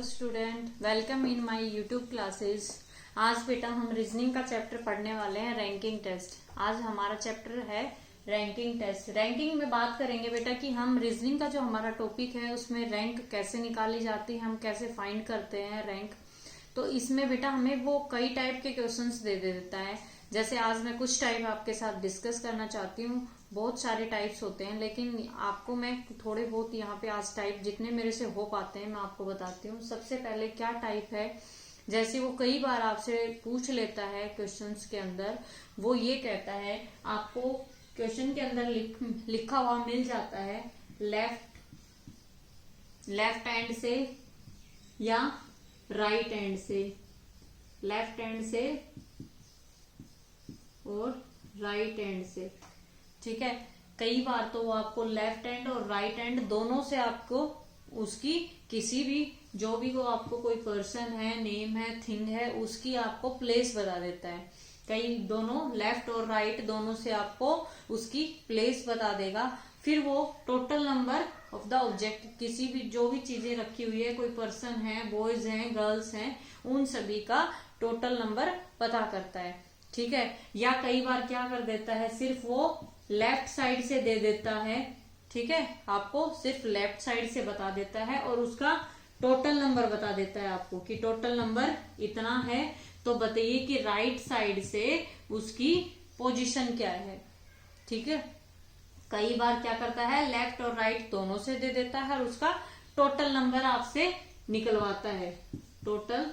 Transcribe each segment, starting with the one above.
Student, welcome in my YouTube classes. आज बेटा हम रीजनिंग का चैप्टर पढ़ने वाले हैं, रैंकिंग टेस्ट। आज हमारा चैप्टर है रैंकिंग टेस्ट। रैंकिंग में बात करेंगे बेटा कि हम रीजनिंग का जो हमारा टॉपिक है उसमें रैंक कैसे निकाली जाती है, हम कैसे फाइंड करते हैं रैंक। तो इसमें बेटा हमें वो कई टाइप के क्वेश्चंस दे देता है। जैसे आज मैं कुछ टाइप आपके साथ डिस्कस करना चाहती हूँ। बहुत सारे टाइप्स होते हैं, लेकिन आपको मैं थोड़े बहुत यहाँ पे आज टाइप जितने मेरे से हो पाते हैं मैं आपको बताती हूँ। सबसे पहले क्या टाइप है, जैसे वो कई बार आपसे पूछ लेता है क्वेश्चंस के अंदर, वो ये कहता है, आपको क्वेश्चन के अंदर लिखा हुआ मिल जाता है लेफ्ट हैंड से या राइट हैंड से, लेफ्ट हैंड से और राइट हैंड से। ठीक है, कई बार तो वो आपको लेफ्ट हैंड और राइट हैंड दोनों से आपको उसकी किसी भी जो भी वो आपको कोई पर्सन है, नेम है, थिंग है, उसकी आपको प्लेस बता देता है। कई दोनों लेफ्ट और राइट दोनों से आपको उसकी प्लेस बता देगा। फिर वो total number of the object, किसी भी जो भी चीजें रखी हुई है, कोई पर्सन है, बॉयज हैं, गर्ल्स हैं, उन सभी का टोटल नंबर पता करता है। ठीक है, या कई बार क्या कर देता है, सिर्फ वो लेफ्ट साइड से दे देता है। ठीक है, आपको सिर्फ लेफ्ट साइड से बता देता है और उसका टोटल नंबर बता देता है आपको कि टोटल नंबर इतना है। तो बताइए कि राइट साइड से उसकी पोजीशन क्या है। ठीक है, कई बार क्या करता है, लेफ्ट और राइट दोनों से दे देता है और उसका टोटल नंबर आपसे निकलवाता है, टोटल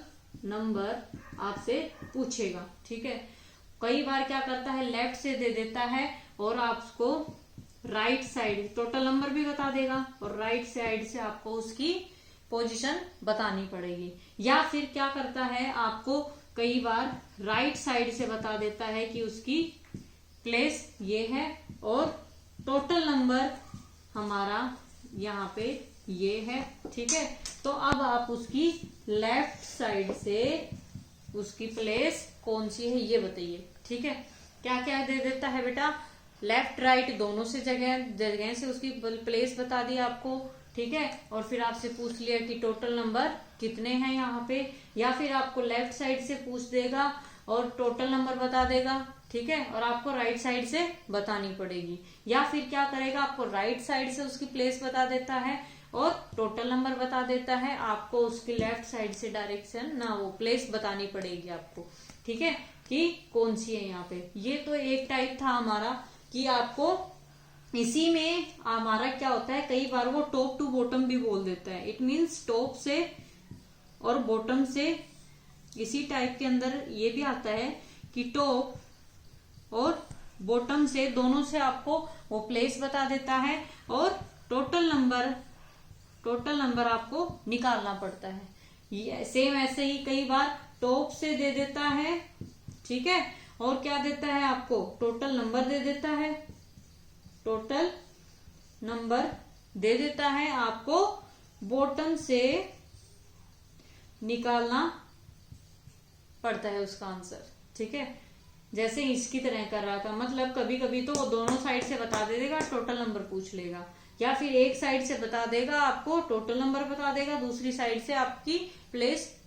नंबर आपसे पूछेगा। ठीक है, कई बार क्या करता है, लेफ्ट से दे देता है और आपको राइट साइड टोटल नंबर भी बता देगा और राइट साइड से आपको उसकी पोजीशन बतानी पड़ेगी। या फिर क्या करता है, आपको कई बार राइट साइड से बता देता है कि उसकी प्लेस ये है और टोटल नंबर हमारा यहाँ पे ये है। ठीक है, तो अब आप उसकी लेफ्ट साइड से उसकी प्लेस कौन सी है ये बताइए। ठीक है, क्या क्या दे देता है बेटा, लेफ्ट राइट दोनों से जगह से उसकी प्लेस बता दी आपको। ठीक है, और फिर आपसे पूछ लिया कि टोटल नंबर कितने हैं यहाँ पे, या फिर आपको लेफ्ट साइड से पूछ देगा और टोटल नंबर बता देगा। ठीक है, और आपको राइट साइड से बतानी पड़ेगी। या फिर क्या करेगा, आपको राइट साइड से उसकी प्लेस बता देता है और टोटल नंबर बता देता है, आपको उसकी लेफ्ट साइड से डायरेक्शन ना वो प्लेस बतानी पड़ेगी आपको। ठीक है, कि कौन सी है यहाँ पे। ये तो एक टाइप था हमारा कि आपको इसी में हमारा क्या होता है, कई बार वो टॉप टू बॉटम भी बोल देता है। इट मीन्स टॉप से और बॉटम से, इसी टाइप के अंदर ये भी आता है कि टॉप और बॉटम से दोनों से आपको वो प्लेस बता देता है और टोटल नंबर आपको निकालना पड़ता है। ये सेम ऐसे ही कई बार टॉप से दे देता है। ठीक है, और क्या देता है, आपको टोटल नंबर दे देता है, टोटल नंबर दे देता है, आपको बॉटम से निकालना पड़ता है उसका आंसर। ठीक है, जैसे इसकी तरह कर रहा था, मतलब कभी कभी तो वो दोनों साइड से बता दे देगा, टोटल नंबर पूछ लेगा, या फिर एक साइड से बता देगा, आपको टोटल नंबर बता देगा, दूसरी साइड से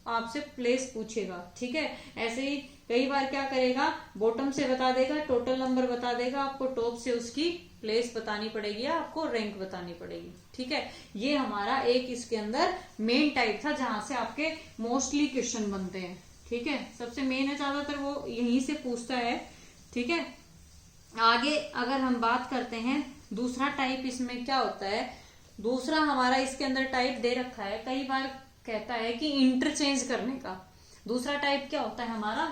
आपसे प्लेस पूछेगा। ठीक है, ऐसे ही कई बार क्या करेगा, बॉटम से बता देगा, टोटल नंबर बता देगा, आपको टॉप से उसकी प्लेस बतानी पड़ेगी या आपको रैंक बतानी पड़ेगी। ठीक है, ये हमारा एक इसके अंदर मेन टाइप था जहां से आपके मोस्टली क्वेश्चन बनते हैं। ठीक है, सबसे मेन है, ज्यादातर वो यहीं से पूछता है। ठीक है, आगे अगर हम बात करते हैं दूसरा टाइप, इसमें क्या होता है, दूसरा हमारा इसके अंदर टाइप दे रखा है, कई बार कहता है कि इंटरचेंज करने का। दूसरा टाइप क्या होता है हमारा,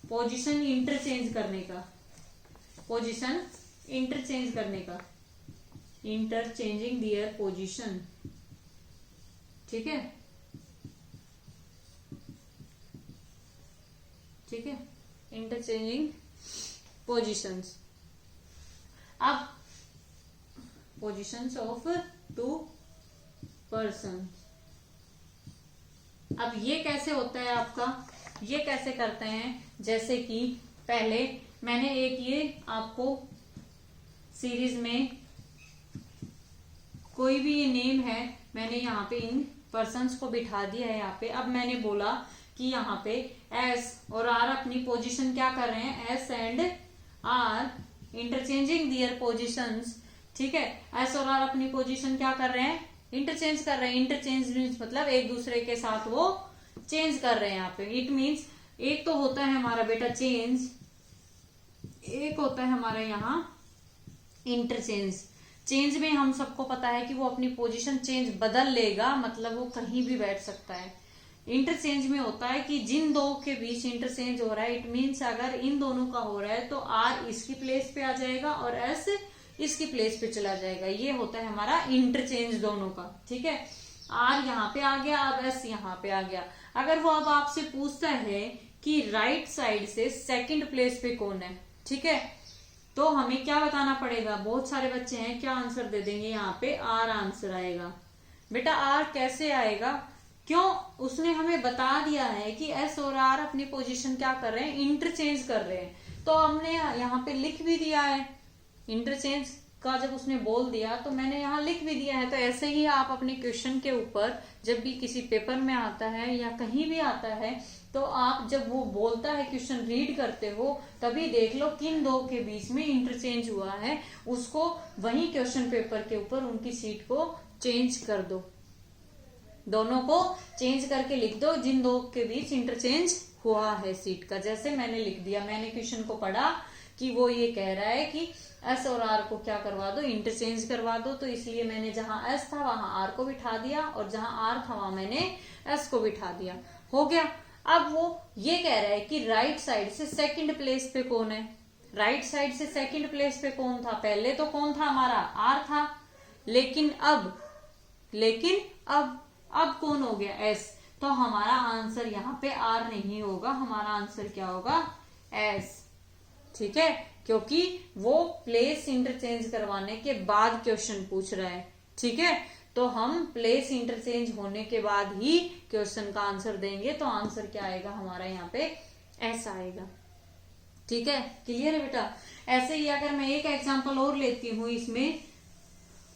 पोजीशन इंटरचेंज करने का, पोजीशन इंटरचेंज करने का, इंटरचेंजिंग दियर पोजीशन। ठीक है, ठीक है, इंटरचेंजिंग पोजीशंस। अब पोजीशंस ऑफ टू पर्सन, अब ये कैसे होता है आपका, ये कैसे करते हैं, जैसे कि पहले मैंने एक ये आपको सीरीज में कोई भी ये नेम है, मैंने यहाँ पे इन पर्सन्स को बिठा दिया है यहाँ पे। अब मैंने बोला कि यहाँ पे एस और आर अपनी पोजीशन क्या कर रहे हैं, S and R interchanging their positions, ठीक है। एस और आर अपनी पोजीशन क्या कर रहे हैं, इंटरचेंज कर रहे हैं। इंटरचेंज मीन्स मतलब एक दूसरे के साथ वो चेंज कर रहे हैं यहाँ पे। इट मीन्स एक तो होता है हमारा बेटा चेंज, एक होता है हमारा यहाँ इंटरचेंज। चेंज में हम सबको पता है कि वो अपनी पोजीशन चेंज बदल लेगा, मतलब वो कहीं भी बैठ सकता है। इंटरचेंज में होता है कि जिन दो के बीच इंटरचेंज हो रहा है, इट मीन्स अगर इन दोनों का हो रहा है तो आर इसकी प्लेस पे आ जाएगा और एस इसकी प्लेस पे चला जाएगा। ये होता है हमारा इंटरचेंज दोनों का, ठीक है। आर यहाँ पे आ गया, अब एस यहाँ पे आ गया। अगर वो अब आपसे पूछता है कि राइट साइड से सेकंड प्लेस पे कौन है, ठीक है, तो हमें क्या बताना पड़ेगा। बहुत सारे बच्चे हैं, क्या आंसर दे देंगे, यहाँ पे आर आंसर आएगा। बेटा आर कैसे आएगा, क्यों, उसने हमें बता दिया है कि एस और आर अपनी पोजीशन क्या कर रहे हैं, इंटरचेंज कर रहे हैं। तो हमने यहाँ पे लिख भी दिया है इंटरचेंज का, जब उसने बोल दिया तो मैंने यहाँ लिख भी दिया है। तो ऐसे ही आप अपने क्वेश्चन के ऊपर जब भी किसी पेपर में आता है या कहीं भी आता है, तो आप जब वो बोलता है क्वेश्चन रीड करते हो, तभी देख लो किन दो के बीच में इंटरचेंज हुआ है, उसको वही क्वेश्चन पेपर के ऊपर उनकी सीट को चेंज कर दो, दोनों को चेंज करके लिख दो जिन दो के बीच इंटरचेंज हुआ है सीट का। जैसे मैंने लिख दिया, मैंने क्वेश्चन को पढ़ा कि वो ये कह रहा है कि एस और आर को क्या करवा दो, इंटरचेंज करवा दो, तो इसलिए मैंने जहां एस था वहां आर को बिठा दिया और जहां आर था वहां मैंने एस को बिठा दिया, हो गया। अब वो ये कह रहा है कि राइट साइड से सेकंड प्लेस पे कौन है, राइट साइड से सेकंड प्लेस पे कौन था, पहले तो कौन था हमारा आर था, लेकिन अब कौन हो गया, एस। तो हमारा आंसर यहाँ पे आर नहीं होगा, हमारा आंसर क्या होगा, एस, ठीक है, क्योंकि वो प्लेस इंटरचेंज करवाने के बाद क्वेश्चन पूछ रहा है, ठीक है। तो हम प्लेस इंटरचेंज होने के बाद ही क्वेश्चन का आंसर देंगे, तो आंसर क्या आएगा हमारा यहाँ पे, एस आएगा, ठीक है। क्लियर है बेटा। ऐसे ही अगर मैं एक एग्जांपल और लेती हूँ इसमें,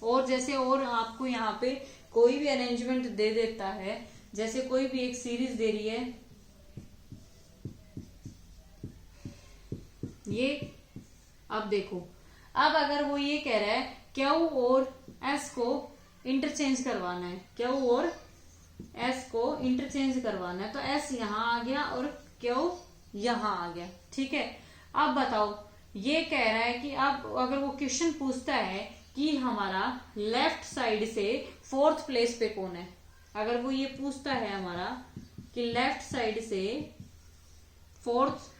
और जैसे और आपको यहाँ पे कोई भी अरेंजमेंट दे देता है, जैसे कोई भी एक सीरीज दे रही है, ये अब देखो, अब अगर वो ये कह रहा है क्यू और एस को इंटरचेंज करवाना है, क्यू और एस को इंटरचेंज करवाना है, तो एस यहां आ गया और क्यू यहां आ गया, ठीक है। अब बताओ, ये कह रहा है कि अब अगर वो क्वेश्चन पूछता है कि हमारा लेफ्ट साइड से फोर्थ प्लेस पे कौन है, अगर वो ये पूछता है हमारा कि लेफ्ट साइड से फोर्थ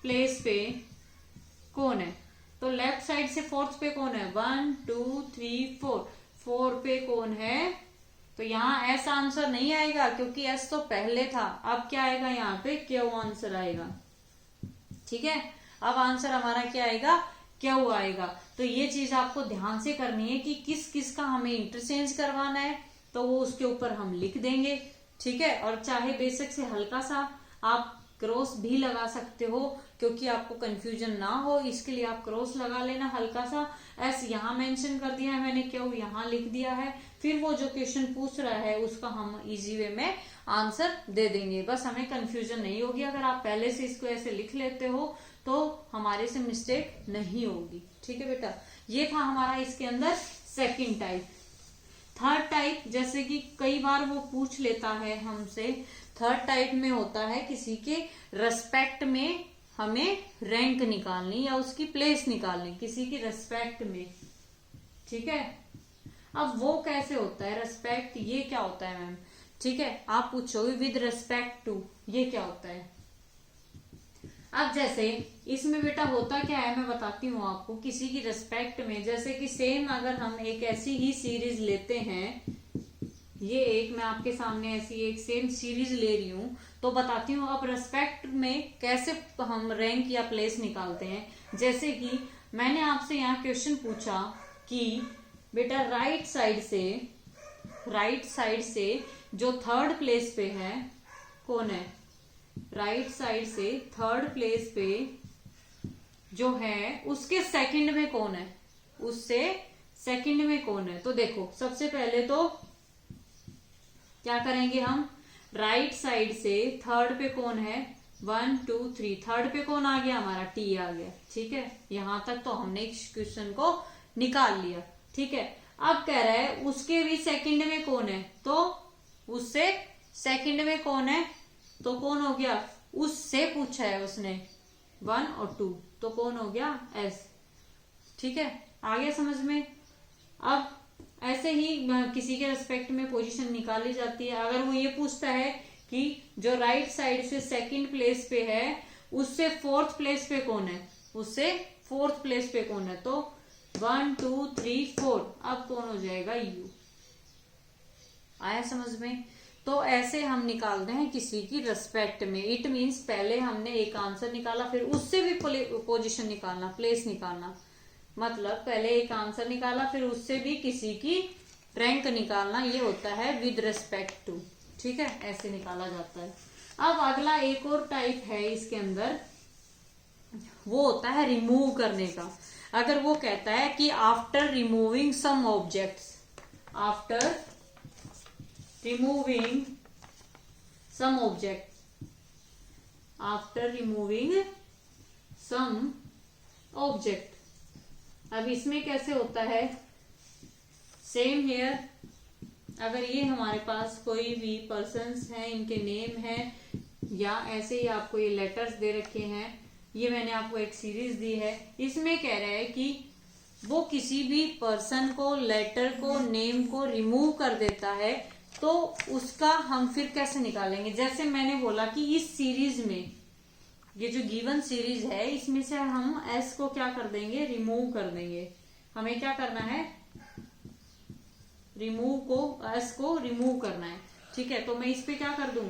प्लेस पे कौन है, तो लेफ्ट साइड से फोर्थ पे कौन है, 1 2 3 4, 4 पे कौन है, तो यहाँ एस आंसर नहीं आएगा क्योंकि एस तो पहले था। अब क्या आएगा यहाँ पे, क्यू आंसर आएगा, ठीक है। अब आंसर हमारा क्या आएगा, क्यू आएगा। तो ये चीज आपको ध्यान से करनी है कि किस किस का हमें इंटरचेंज करवाना है, तो वो उसके ऊपर हम लिख देंगे, ठीक है। और चाहे बेशक से हल्का सा आप क्रॉस भी लगा सकते हो, क्योंकि आपको कंफ्यूजन ना हो, इसके लिए आप क्रॉस लगा लेना हल्का सा। एस यहाँ मेंशन कर दिया है मैंने, क्यू यहाँ लिख दिया है, फिर वो जो क्वेश्चन पूछ रहा है उसका हम इजी वे में आंसर दे देंगे, बस हमें कंफ्यूजन नहीं होगी। अगर आप पहले से इसको ऐसे लिख लेते हो तो हमारे से मिस्टेक नहीं होगी, ठीक है बेटा। ये था हमारा इसके अंदर सेकंड टाइप। थर्ड टाइप, जैसे कि कई बार वो पूछ लेता है हमसे, थर्ड टाइप में होता है किसी के रेस्पेक्ट में हमें रैंक निकालनी या उसकी प्लेस निकालनी, किसी की रेस्पेक्ट में, ठीक है। अब वो कैसे होता है रेस्पेक्ट, ये क्या होता है मैम, ठीक है, आप पूछोगे विद रेस्पेक्ट टू, ये क्या होता है। अब जैसे इसमें बेटा होता क्या है, मैं बताती हूँ आपको, किसी की रेस्पेक्ट में, जैसे कि सेम अगर हम एक ऐसी ही सीरीज लेते हैं, ये एक मैं आपके सामने ऐसी एक सेम सीरीज ले रही हूं, तो बताती हूँ अब रेस्पेक्ट में कैसे हम रैंक या प्लेस निकालते हैं। जैसे कि मैंने आपसे यहाँ क्वेश्चन पूछा कि बेटा राइट साइड से जो थर्ड प्लेस पे है कौन है, राइट साइड से थर्ड प्लेस पे जो है उसके सेकंड में कौन है, उससे सेकंड में कौन है। तो देखो सबसे पहले तो क्या करेंगे हम, राइट साइड से थर्ड पे कौन है, 1 2 3, थर्ड पे कौन आ गया हमारा, टी आ गया। ठीक है, यहां तक तो हमने इस क्वेश्चन को निकाल लिया। ठीक है, अब कह रहा है उसके भी सेकंड में कौन है, तो उससे सेकंड में कौन है, तो कौन हो गया, उससे पूछा है उसने 1 और 2, तो कौन हो गया, एस। ठीक है, आ गया समझ में। अब ऐसे ही किसी के रेस्पेक्ट में पोजीशन निकाली जाती है। अगर वो ये पूछता है कि जो राइट साइड से सेकंड प्लेस पे है उससे फोर्थ प्लेस पे कौन है, उससे फोर्थ प्लेस पे कौन है, तो 1 2 3 4, अब कौन हो जाएगा, यू। आया समझ में। तो ऐसे हम निकालते हैं किसी की रेस्पेक्ट में। इट मीन्स पहले हमने एक आंसर निकाला, फिर उससे भी पोजीशन निकालना, प्लेस निकालना। मतलब पहले एक आंसर निकाला, फिर उससे भी किसी की रैंक निकालना, ये होता है विद रेस्पेक्ट टू। ठीक है, ऐसे निकाला जाता है। अब अगला एक और टाइप है इसके अंदर, वो होता है रिमूव करने का। अगर वो कहता है कि after removing some objects, after removing some object, after removing some object. अब इसमें कैसे होता है, सेम हियर, अगर ये हमारे पास कोई भी पर्सन्स हैं, इनके नेम है, या ऐसे ही आपको ये लेटर्स दे रखे हैं, ये मैंने आपको एक सीरीज दी है, इसमें कह रहा है कि वो किसी भी पर्सन को, लेटर को, नेम को रिमूव कर देता है, तो उसका हम फिर कैसे निकालेंगे। जैसे मैंने बोला कि इस सीरीज में, ये जो गिवन सीरीज है, इसमें से हम एस को क्या कर देंगे, रिमूव कर देंगे। हमें क्या करना है, रिमूव को, एस को रिमूव करना है। ठीक है, तो मैं इस पे क्या कर दूं,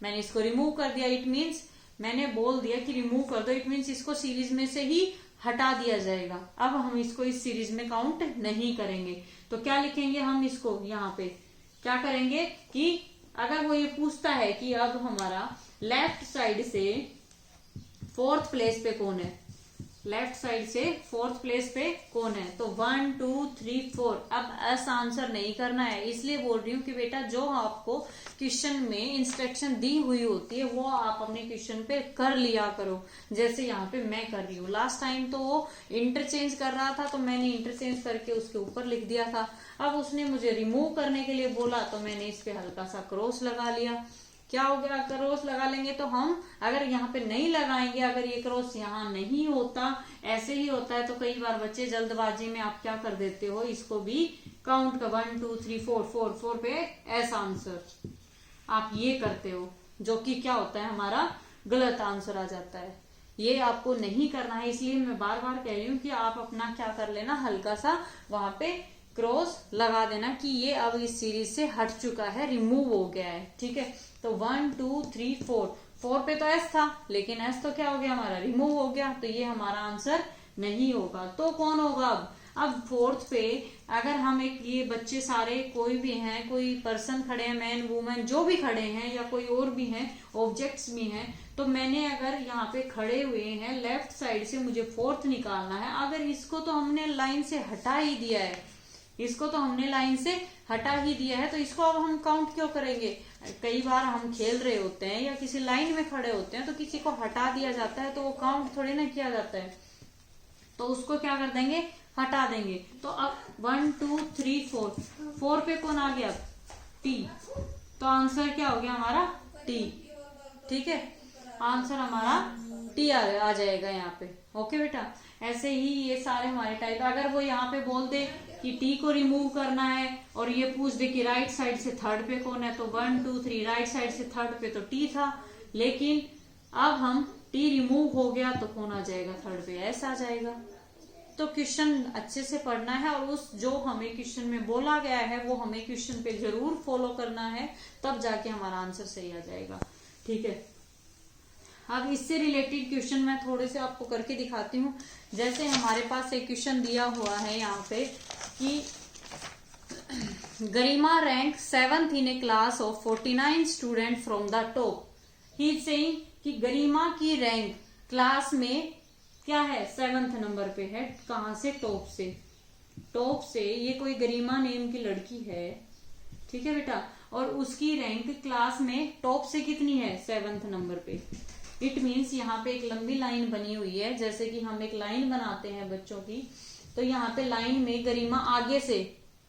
मैंने इसको रिमूव कर दिया। इट मीन्स मैंने बोल दिया कि रिमूव कर दो, इट मीन्स इसको सीरीज में से ही हटा दिया जाएगा। अब हम इसको इस सीरीज में काउंट नहीं करेंगे। तो क्या लिखेंगे हम इसको, यहाँ पे क्या करेंगे कि अगर वो ये पूछता है कि अब हमारा लेफ्ट साइड से फोर्थ प्लेस पे कौन है, लेफ्ट साइड से फोर्थ प्लेस पे कौन है, तो 1 2 3 4। अब एस आंसर नहीं करना है, इसलिए बोल रही हूँ कि बेटा जो आपको क्वेश्चन में इंस्ट्रक्शन दी हुई होती है वो आप अपने क्वेश्चन पे कर लिया करो। जैसे यहाँ पे मैं कर रही हूँ। लास्ट टाइम तो वो इंटरचेंज कर रहा था, तो मैंने इंटरचेंज करके उसके ऊपर लिख दिया था। अब उसने मुझे रिमूव करने के लिए बोला, तो मैंने इस पे हल्का सा क्रॉस लगा लिया। क्या हो गया, क्रॉस लगा लेंगे तो हम अगर यहाँ पे नहीं लगाएंगे, अगर ये क्रॉस यहाँ नहीं होता, ऐसे ही होता है, तो कई बार बच्चे जल्दबाजी में आप क्या कर देते हो, इसको भी काउंट कर 1 2 3 4 4 पे एस आंसर आप ये करते हो, जो कि क्या होता है, हमारा गलत आंसर आ जाता है। ये आपको नहीं करना है, इसलिए मैं बार बार कह रही हूँ कि आप अपना क्या कर लेना, हल्का सा वहां पे क्रॉस लगा देना कि ये अब इस सीरीज से हट चुका है, रिमूव हो गया है। ठीक है, तो 1 2 3 4 पे तो एस था, लेकिन एस तो क्या हो गया हमारा, रिमूव हो गया, तो ये हमारा आंसर नहीं होगा। तो कौन होगा अब फोर्थ पे, अगर हम एक, ये बच्चे सारे कोई भी हैं, कोई पर्सन खड़े हैं, मैन वुमेन जो भी खड़े हैं, या कोई और भी हैं, ऑब्जेक्ट्स भी हैं, तो मैंने अगर यहाँ पे खड़े हुए हैं, लेफ्ट साइड से मुझे फोर्थ निकालना है। अगर इसको तो हमने लाइन से हटा ही दिया है, इसको तो हमने लाइन से हटा ही दिया है, तो इसको अब हम काउंट क्यों करेंगे। कई बार हम खेल रहे होते हैं या किसी लाइन में खड़े होते हैं, तो किसी को हटा दिया जाता है, तो वो काउंट थोड़ी ना किया जाता है, तो उसको क्या कर देंगे, हटा देंगे। तो अब 1 2 3 4 पे कौन आ गया, टी, तो आंसर क्या हो गया हमारा, टी। ठीक है, आंसर हमारा टी आ जाएगा यहाँ पे। ओके बेटा, ऐसे ही ये सारे हमारे टाइप। अगर वो यहाँ पे बोल दे कि टी को रिमूव करना है, और ये पूछ दे कि राइट साइड से थर्ड पे कौन है, तो 1 2 3, राइट साइड से थर्ड पे तो टी था, लेकिन अब हम टी रिमूव हो गया तो कौन आ जाएगा, थर्ड पे एस आ जाएगा। तो क्वेश्चन अच्छे से पढ़ना है, और उस जो हमें क्वेश्चन में बोला गया है वो हमें क्वेश्चन पे जरूर फॉलो करना है, तब जाके हमारा आंसर सही आ जाएगा। ठीक है, अब इससे रिलेटेड क्वेश्चन मैं थोड़े से आपको करके दिखाती हूँ। जैसे हमारे पास एक क्वेश्चन दिया हुआ है यहाँ पे कि Garima rank 7th in a class of 49 student from the top. He is saying कि गरिमा की रैंक क्लास में क्या है, 7th नंबर पे है। कहां से, टॉप से। टॉप से, ये कोई गरिमा नेम की लड़की है, ठीक है बेटा, और उसकी रैंक क्लास में टॉप से कितनी है, 7th नंबर पे। इट मीन्स यहाँ पे एक लंबी लाइन बनी हुई है, जैसे कि हम एक लाइन बनाते हैं बच्चों की, तो यहाँ पे लाइन में गरिमा आगे से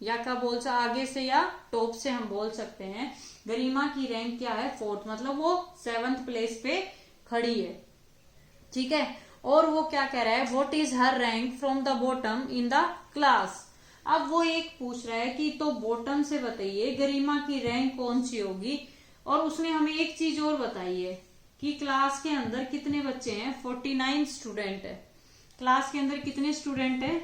या क्या बोल सकते, आगे से या टॉप से हम बोल सकते हैं। गरिमा की रैंक क्या है, 4th, मतलब वो 7th प्लेस पे खड़ी है, ठीक है। और वो क्या कह रहा है, what is her rank from the bottom in the class. अब वो एक पूछ रहा है कि तो बॉटम से बताइए गरिमा की रैंक कौन सी होगी। और उसने हमें एक चीज और बताई है कि क्लास के अंदर कितने बच्चे हैं, 49 स्टूडेंट है। क्लास के अंदर कितने स्टूडेंट है,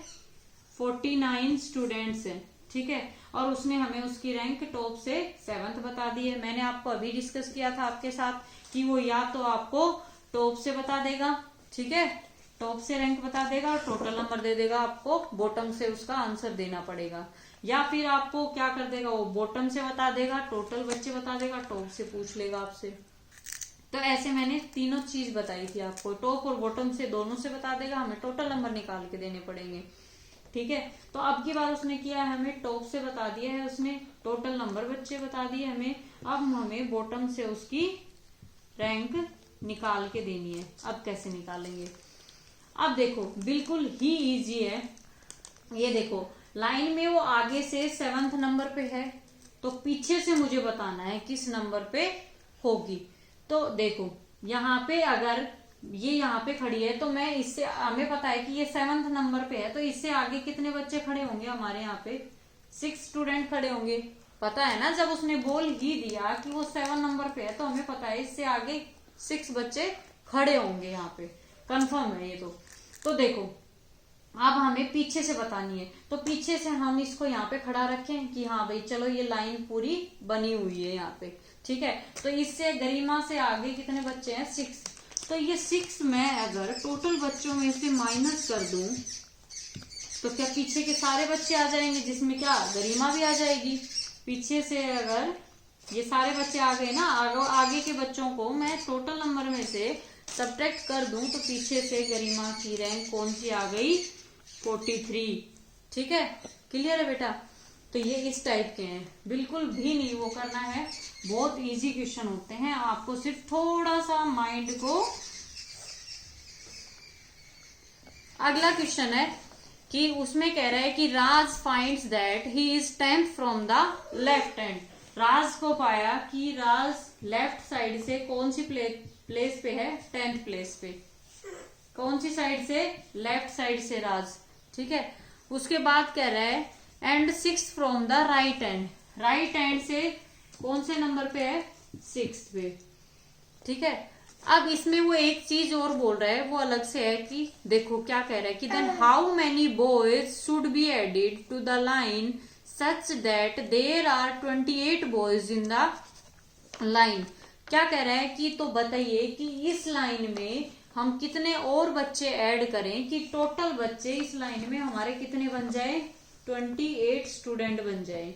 49 स्टूडेंट्स हैं, ठीक है। और उसने हमें उसकी रैंक टॉप से 7th बता दी है। मैंने आपको अभी डिस्कस किया था आपके साथ कि वो या तो आपको टॉप से बता देगा, ठीक है, टॉप से रैंक बता देगा और टोटल नंबर दे देगा, आपको बॉटम से उसका आंसर देना पड़ेगा। या फिर आपको क्या कर देगा, वो बॉटम से बता देगा, टोटल बच्चे बता देगा, टॉप से पूछ लेगा आपसे। तो ऐसे मैंने तीनों चीज बताई थी आपको, टॉप और बॉटम से दोनों से बता देगा, हमें टोटल नंबर निकाल के देने पड़ेंगे, ठीक है। तो अब की बार उसने किया है, हमें टॉप से बता दिया है, उसने टोटल नंबर बच्चे बता दिए हमें। अब हमें बॉटम से उसकी रैंक निकाल के देनी है। अब कैसे निकालेंगे, अब देखो बिल्कुल ही इजी है। ये देखो लाइन में वो आगे से 7th नंबर पे है, तो पीछे से मुझे बताना है किस नंबर पे होगी। तो देखो यहाँ पे अगर ये यहाँ पे खड़ी है, तो मैं इससे, हमें पता है कि ये 7th नंबर पे है, तो इससे आगे कितने बच्चे खड़े होंगे, हमारे यहाँ पे 6 स्टूडेंट खड़े होंगे, पता है ना। जब उसने बोल ही दिया कि वो 7 नंबर पे है, तो हमें पता है इससे आगे 6 बच्चे खड़े होंगे, यहाँ पे कंफर्म है ये तो देखो अब हमें पीछे से बतानी है, तो पीछे से हम इसको यहाँ पे खड़ा रखें कि हाँ भाई चलो ये लाइन पूरी बनी हुई है यहाँ पे, ठीक है। तो इससे गरिमा से आगे कितने बच्चे हैं, 6। तो ये 6 मैं अगर टोटल बच्चों में से माइनस कर दूं, तो क्या पीछे के सारे बच्चे आ जाएंगे, जिसमें क्या गरिमा भी आ जाएगी। पीछे से अगर ये सारे बच्चे आ गए ना, आगे के बच्चों को मैं टोटल नंबर में से सब्ट्रैक्ट कर दूं, तो पीछे से गरिमा की रैंक कौन सी आ गई, 43, ठीक है। क्लियर है बेटा। तो ये इस टाइप के हैं, बिल्कुल भी नहीं वो करना है, बहुत इजी क्वेश्चन होते हैं, आपको सिर्फ थोड़ा सा माइंड को। अगला क्वेश्चन है कि उसमें कह रहा है कि Raj finds that he is 10th from the left hand. Raj को पाया कि राज लेफ्ट साइड से कौन सी प्लेस पे है, 10th प्लेस पे। कौन सी साइड से, लेफ्ट साइड से राज, ठीक है। उसके बाद कह रहा है and 6th from the right hand. Right hand से कौन से नंबर पे है, 6th पे, ठीक है। अब इसमें वो एक चीज और बोल रहा है, वो अलग से है कि देखो क्या कह रहा है कि then how many boys should be added to the line such that there are 28 boys in the line. क्या कह रहा है कि तो बताइए कि इस लाइन में हम कितने और बच्चे ऐड करें कि टोटल बच्चे इस लाइन में हमारे कितने बन जाए, 28 स्टूडेंट बन जाए।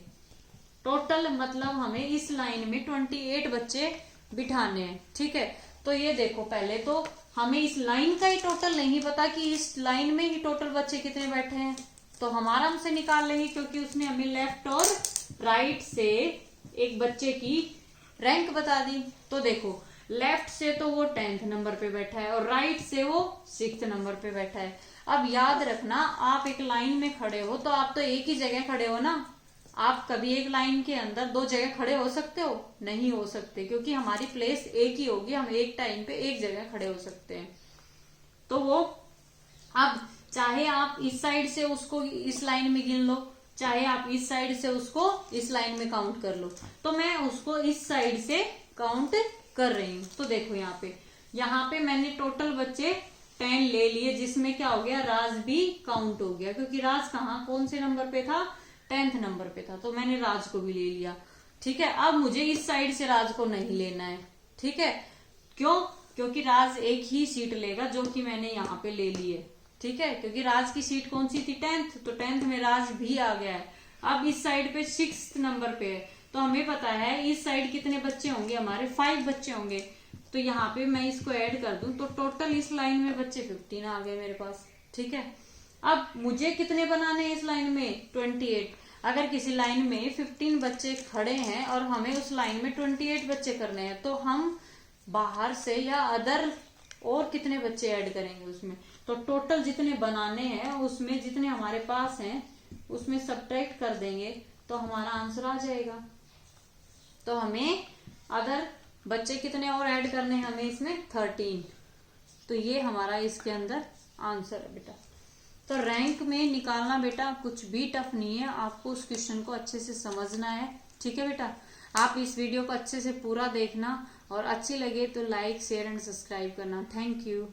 टोटल मतलब हमें इस लाइन में 28 बच्चे बिठाने हैं, ठीक है। तो ये देखो पहले तो हमें इस लाइन का ही टोटल नहीं पता कि इस लाइन में ही टोटल बच्चे कितने बैठे हैं, तो हम आराम से निकाल लेंगे, क्योंकि उसने हमें लेफ्ट और राइट से एक बच्चे की रैंक बता दी। तो देखो लेफ्ट से तो वो 10th नंबर पे बैठा है और राइट से वो 6th नंबर पे बैठा है। अब याद रखना, आप एक लाइन में खड़े हो तो आप तो एक ही जगह खड़े हो ना, आप कभी एक लाइन के अंदर 2 जगह खड़े हो सकते हो, नहीं हो सकते, क्योंकि हमारी प्लेस एक ही होगी, हम एक टाइम पे एक जगह खड़े हो सकते हैं। तो वो अब चाहे आप इस साइड से उसको इस लाइन में गिन लो, चाहे आप इस साइड से उसको इस लाइन में काउंट कर लो, तो मैं उसको इस साइड से काउंट कर रही हूँ। तो देखो यहाँ पे मैंने टोटल बच्चे 10 ले लिए, जिसमें क्या हो गया, राज भी काउंट हो गया, क्योंकि राज कहाँ कौन से नंबर पे था, 10th नंबर पे था, तो मैंने राज को भी ले लिया, ठीक है। अब मुझे इस साइड से राज को नहीं लेना है, ठीक है। क्यों, क्योंकि राज एक ही सीट लेगा, जो कि मैंने यहाँ पे ले ली है, ठीक है। क्योंकि राज की सीट कौन सी थी, 10th, तो 10th में राज भी आ गया है। अब इस साइड पे 6th नंबर पे है, तो हमें पता है इस साइड कितने बच्चे होंगे, हमारे 5 बच्चे होंगे। तो यहाँ पे मैं इसको ऐड कर दूं तो टोटल इस लाइन में बच्चे 15 आ गए मेरे पास, ठीक है। अब मुझे कितने बनाने हैं इस लाइन में, 28। अगर किसी लाइन में 15 बच्चे खड़े हैं और हमें उस लाइन में 28 बच्चे करने हैं, तो हम बाहर से या अदर और कितने बच्चे ऐड करेंगे उसमें, तो टोटल जितने बनाने हैं उसमें जितने हमारे पास हैं उसमें सब्ट्रैक्ट कर देंगे तो हमारा आंसर आ जाएगा। तो हमें अदर बच्चे कितने और ऐड करने हैं, हमें इसमें 13। तो ये हमारा इसके अंदर आंसर है बेटा। तो रैंक में निकालना बेटा कुछ भी टफ नहीं है, आपको उस क्वेश्चन को अच्छे से समझना है। ठीक है बेटा, आप इस वीडियो को अच्छे से पूरा देखना और अच्छी लगे तो लाइक शेयर एंड सब्सक्राइब करना। Thank you.